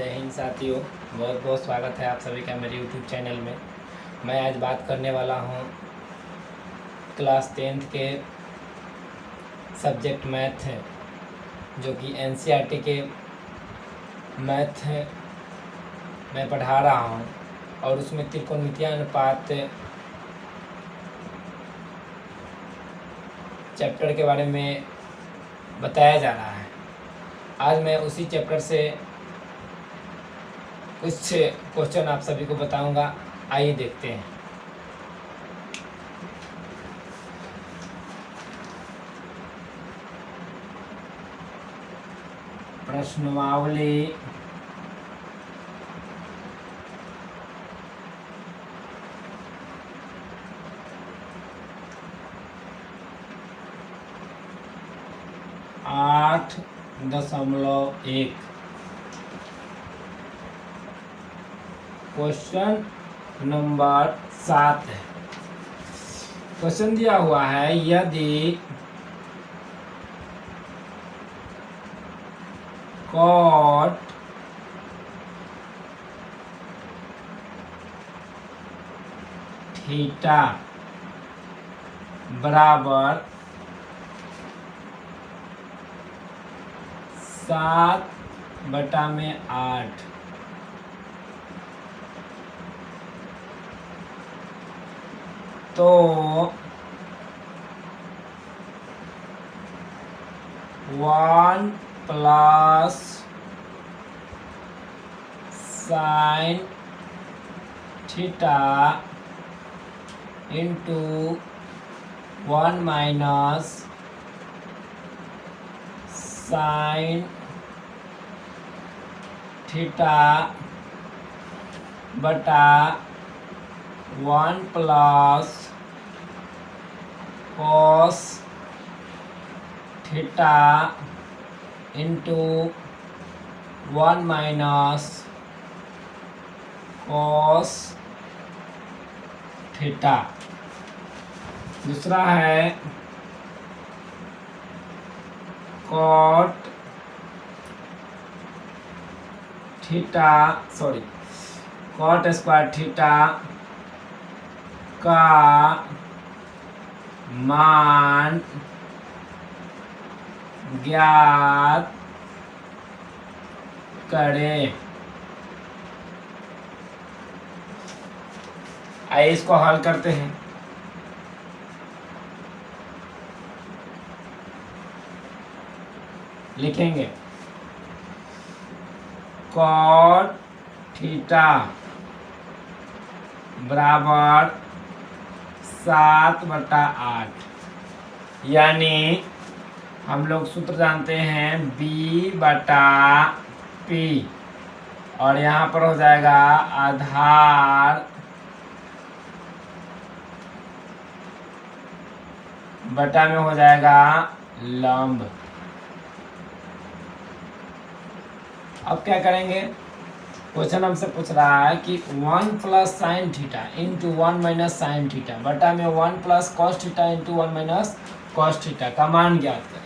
जय हिंद साथियों, बहुत बहुत स्वागत है आप सभी का मेरे यूट्यूब चैनल में। मैं आज बात करने वाला हूँ क्लास 10th के सब्जेक्ट मैथ है, जो कि एनसीईआरटी के मैथ मैं पढ़ा रहा हूँ और उसमें त्रिकोणमितीय अनुपात चैप्टर के बारे में बताया जा रहा है। आज मैं उसी चैप्टर से कुछ क्वेश्चन आप सभी को बताऊंगा। आइए देखते हैं। प्रश्नावली आठ दशमलव एक क्वेश्चन नंबर 7 है। क्वेश्चन दिया हुआ है, यदि कॉट थीटा बराबर 7/8 तो 1 plus sine theta into 1 minus sine theta बटा 1 plus cos theta into 1 minus cos theta. दूसरा है कॉट स्क्वायर थीटा का मान ज्ञात करें। आइए इसको हल करते हैं। लिखेंगे कॉट थीटा बराबर 7/8, यानी हम लोग सूत्र जानते हैं B/P, और यहाँ पर हो जाएगा आधार बटा में हो जाएगा लंब। अब क्या करेंगे, क्वेश्चन हमसे पूछ रहा है कि 1 plus sine theta into 1 minus sine theta बटा में 1 plus cos theta into 1 minus cos theta का मान ज्ञात करें।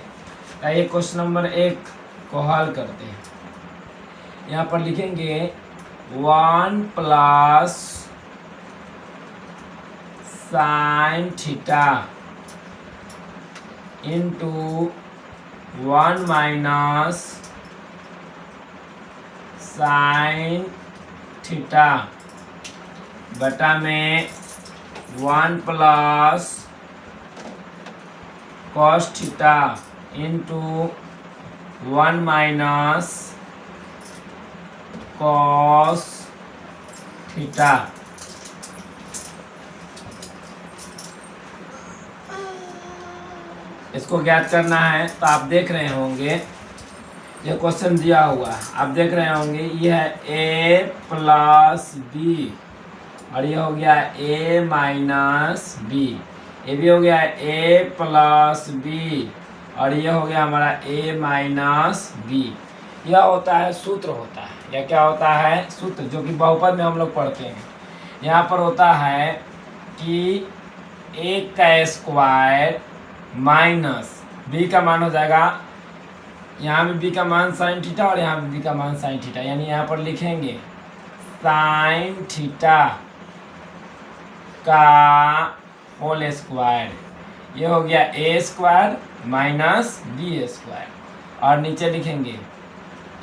आइए क्वेश्चन नंबर 1 को हल करते हैं। यहाँ पर लिखेंगे 1 plus sine theta into 1 minus sine theta बटा में 1 plus cos theta into 1 minus cos theta. इसको ज्ञात करना है, तो आप देख रहे होंगे ये क्वेश्चन दिया हुआ है, आप देख रहे होंगे ये है a प्लस बी और ये हो गया a माइनस बी। ये भी हो गया a प्लस बी और ये हो गया हमारा a माइनस बी। यह होता है सूत्र, होता है यह क्या होता है सूत्र, जो कि बहुपद में हम लोग पढ़ते हैं। यहाँ पर होता है कि a का स्क्वायर माइनस b का मान हो जाएगा यहाँ भी बी का मान साइन थीटा और यहाँ भी बी का मान साइन थीटा, यानी यहाँ पर लिखेंगे साइन थीटा का होल स्क्वायर, ये हो गया ए स्क्वायर माइनस बी स्क्वायर, और नीचे लिखेंगे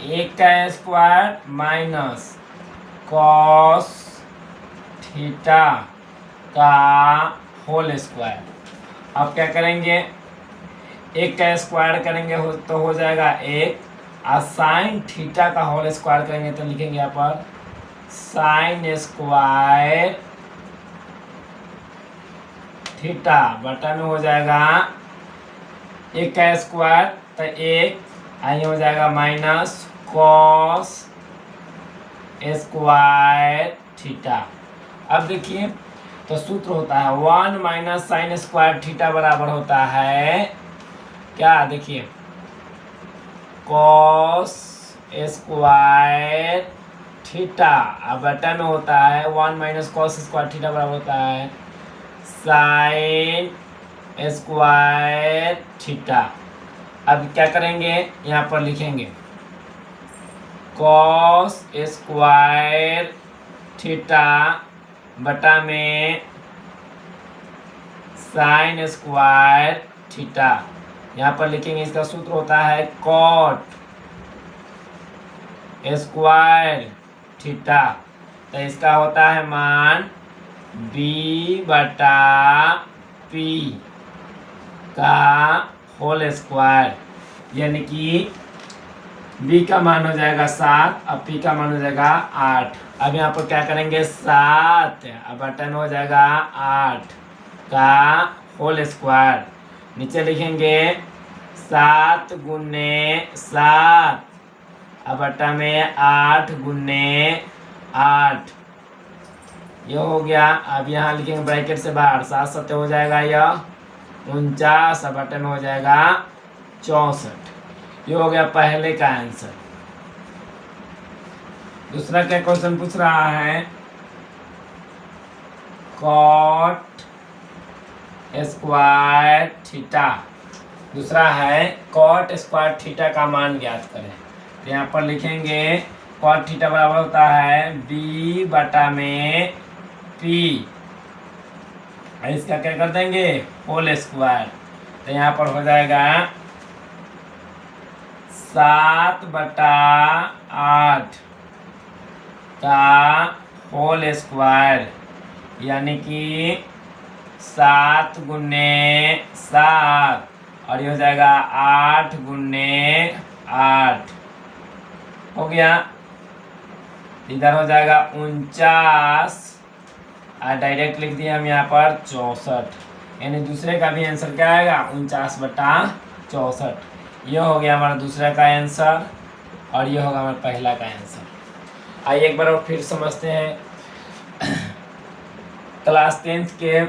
ए का स्क्वायर माइनस कॉस थीटा का होल स्क्वायर। अब क्या करेंगे, एक का स्क्वायर करेंगे तो हो जाएगा एक, और साइन थीटा का होल स्क्वायर करेंगे तो लिखेंगे यहाँ पर साइन स्क्वायर थीटा बटा में हो जाएगा एक का स्क्वायर तो एक, आइए हो जाएगा माइनस कॉस स्क्वायर थीटा। अब देखिए तो सूत्र होता है 1 माइनस साइन स्क्वायर थीटा बराबर होता है क्या, देखिए कॉस स्क्वायर थीटा, अब बटा में होता है 1 माइनस कॉस स्क्वायर थीटा बराबर होता है साइन स्क्वायर थीटा। अब क्या करेंगे, यहाँ पर लिखेंगे कॉस स्क्वायर थीटा बटा में साइन स्क्वायर थीटा, यहाँ पर लिखेंगे इसका सूत्र होता है कॉट स्क्वायर थीटा, तो इसका होता है मान बी बटा पी का होल स्क्वायर, यानी कि बी का मान हो जाएगा 7, अब पी का मान हो जाएगा 8। अब यहाँ पर क्या करेंगे 7, अब बटन हो जाएगा 8 का होल स्क्वायर, नीचे लिखेंगे 7 गुने 7, अब बटा में 8 गुने 8, ये हो गया। अब यहाँ लिखेंगे ब्रैकेट से बाहर 7 7 हो जाएगा यह 49, अब बटन में हो जाएगा 64, ये हो गया पहले का आंसर। दूसरा क्या क्वेश्चन पूछ रहा है, कॉट स्क्वायर थीटा, दूसरा है कॉट स्क्वायर थीटा का मान ज्ञात करें, तो यहाँ पर लिखेंगे कॉट थीटा बराबर होता है बी बटा में पी, इसका क्या कर देंगे होल स्क्वायर, तो यहाँ पर हो जाएगा 7 बटा 8 का होल स्क्वायर, यानी कि 7 गुने 7, और ये हो जाएगा 8 गुने 8, हो गया। इधर हो जाएगा 49, और डायरेक्ट लिख दिए हम यहाँ पर 64, यानी दूसरे का भी आंसर क्या आएगा 49 बटा 64। ये हो गया हमारा दूसरा का आंसर, और ये होगा हमारा पहला का आंसर। आइए एक बार और फिर समझते हैं क्लास 10th के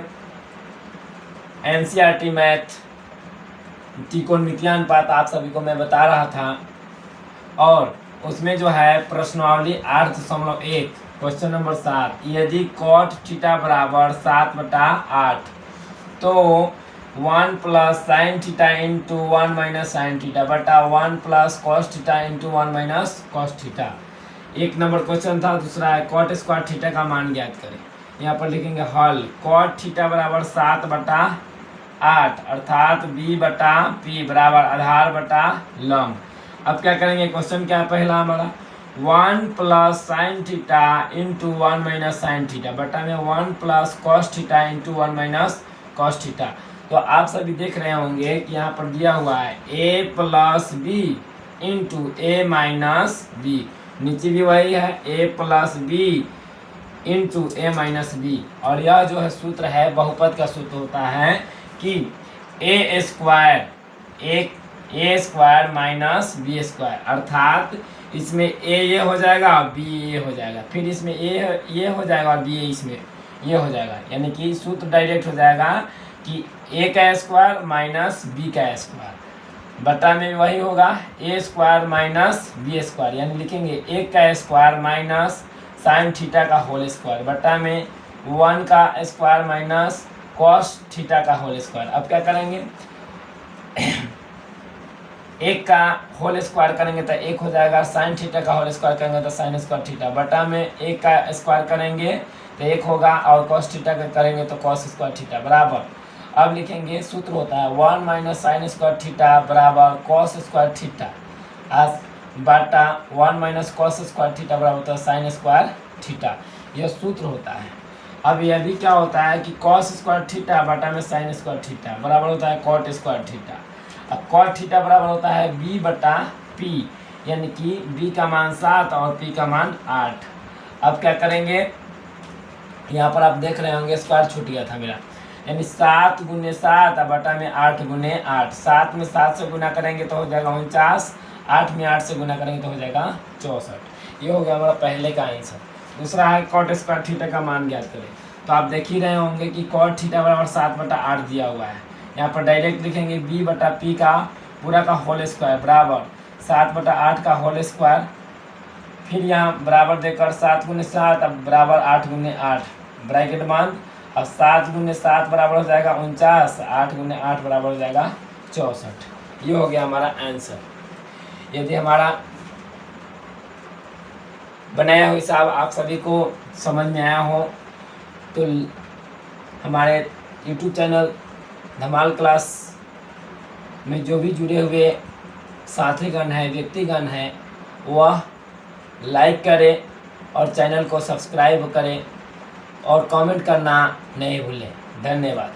NCERT मैथ त्रिकोणमितीय अनुपात आप सभी को मैं बता रहा था, और उसमें जो है प्रश्नावली 8.1 क्वेश्चन नंबर 7, यदि कॉट थीटा बराबर 7 बटा 8 तो 1 plus sine theta into 1 minus sine theta बटा 1 plus cos theta into 1 minus cos theta, एक नंबर क्वेश्चन था। दूसरा है कॉट स्क्वायर थीटा का मान ज्ञात करें, यहाँ पर लिखेंगे हल कॉट थीटा बराबर 7 बटा 8 अर्थात बी बटा पी बराबर आधार बटा लंब। अब क्या करेंगे, क्वेश्चन क्या है पहला हमारा 1 plus sine theta into 1 minus sine theta बटा में 1 plus cos theta into 1 minus cos theta. तो आप सभी देख रहे होंगे कि यहाँ पर दिया हुआ है a plus b into a minus b, नीचे भी वही है a plus b into a minus b, और यह जो है सूत्र है बहुपद का सूत्र होता है कि ए स्क्वायर माइनस बी स्क्वायर, अर्थात इसमें ए ये हो जाएगा और बी ये हो जाएगा, फिर इसमें ए ये हो जाएगा और बी इसमें ये हो जाएगा, यानी कि सूत्र डायरेक्ट हो जाएगा कि ए का स्क्वायर माइनस बी का स्क्वायर बटा में वही होगा ए स्क्वायर माइनस बी स्क्वायर, यानी लिखेंगे ए का स्क्वायर माइनस साइन थीटा का होल स्क्वायर बटा में 1 का स्क्वायर माइनस कॉस थीटा का होल स्क्वायर। अब क्या करेंगे एक का होल स्क्वायर करेंगे तो एक हो जाएगा, साइन थीटा का होल स्क्वायर करेंगे तो साइन स्क्वायर थीटा, बटा में एक का स्क्वायर करेंगे तो एक होगा, और कॉस थीटा का करेंगे तो कॉस स्क्वायर थीटा बराबर। अब लिखेंगे सूत्र होता है 1 माइनस साइन स्क्वायर थीटा बराबर कॉस स्क्वायर थीटा, बटा 1 माइनस कॉस स्क्वायर थीटा बराबर होता है साइन स्क्वायर थीटा, यह सूत्र होता है। अब यह भी क्या होता है कि कॉस स्क्वायर थीटा बटा में साइन स्क्वायर थीटा बराबर होता है कॉट स्क्वायर थीटा। अब कॉट थीटा बराबर होता है बी बटा पी, यानी कि बी का मान 7 और पी का मान 8। अब क्या करेंगे, यहाँ पर आप देख रहे होंगे स्क्वायर छूट गया था मेरा, यानी 7 गुने 7 बटा में 8 गुने 8, 7 में 7 से गुना करेंगे तो हो जाएगा 49, 8 में 8 से गुना करेंगे तो हो जाएगा 64। ये हो गया हमारा पहले का आंसर। दूसरा है कॉट स्क्वायर थीटा का मान ज्ञात करें। तो आप देख ही रहे होंगे कि कॉट थीटा बराबर 7 बटा 8 दिया हुआ है। यहाँ पर डायरेक्ट लिखेंगे बी बटा पी का पूरा का होल स्क्वायर बराबर 7 बटा 8 का होल स्क्वायर, फिर यहाँ बराबर देकर 7 गुने 7 अब बराबर 8 गुने 8 ब्रैकेट बंद। अब 7 गुने 7 बराबर हो जाएगा 49, 8 गुने 8 बराबर हो जाएगा 64। ये हो गया हमारा आंसर। यदि हमारा बनाया हुआ हिसाब आप सभी को समझ में आया हो तो हमारे YouTube चैनल धमाल क्लास में जो भी जुड़े हुए साथीगण हैं, व्यक्तिगण हैं, वह लाइक करें और चैनल को सब्सक्राइब करें और कमेंट करना नहीं भूलें। धन्यवाद।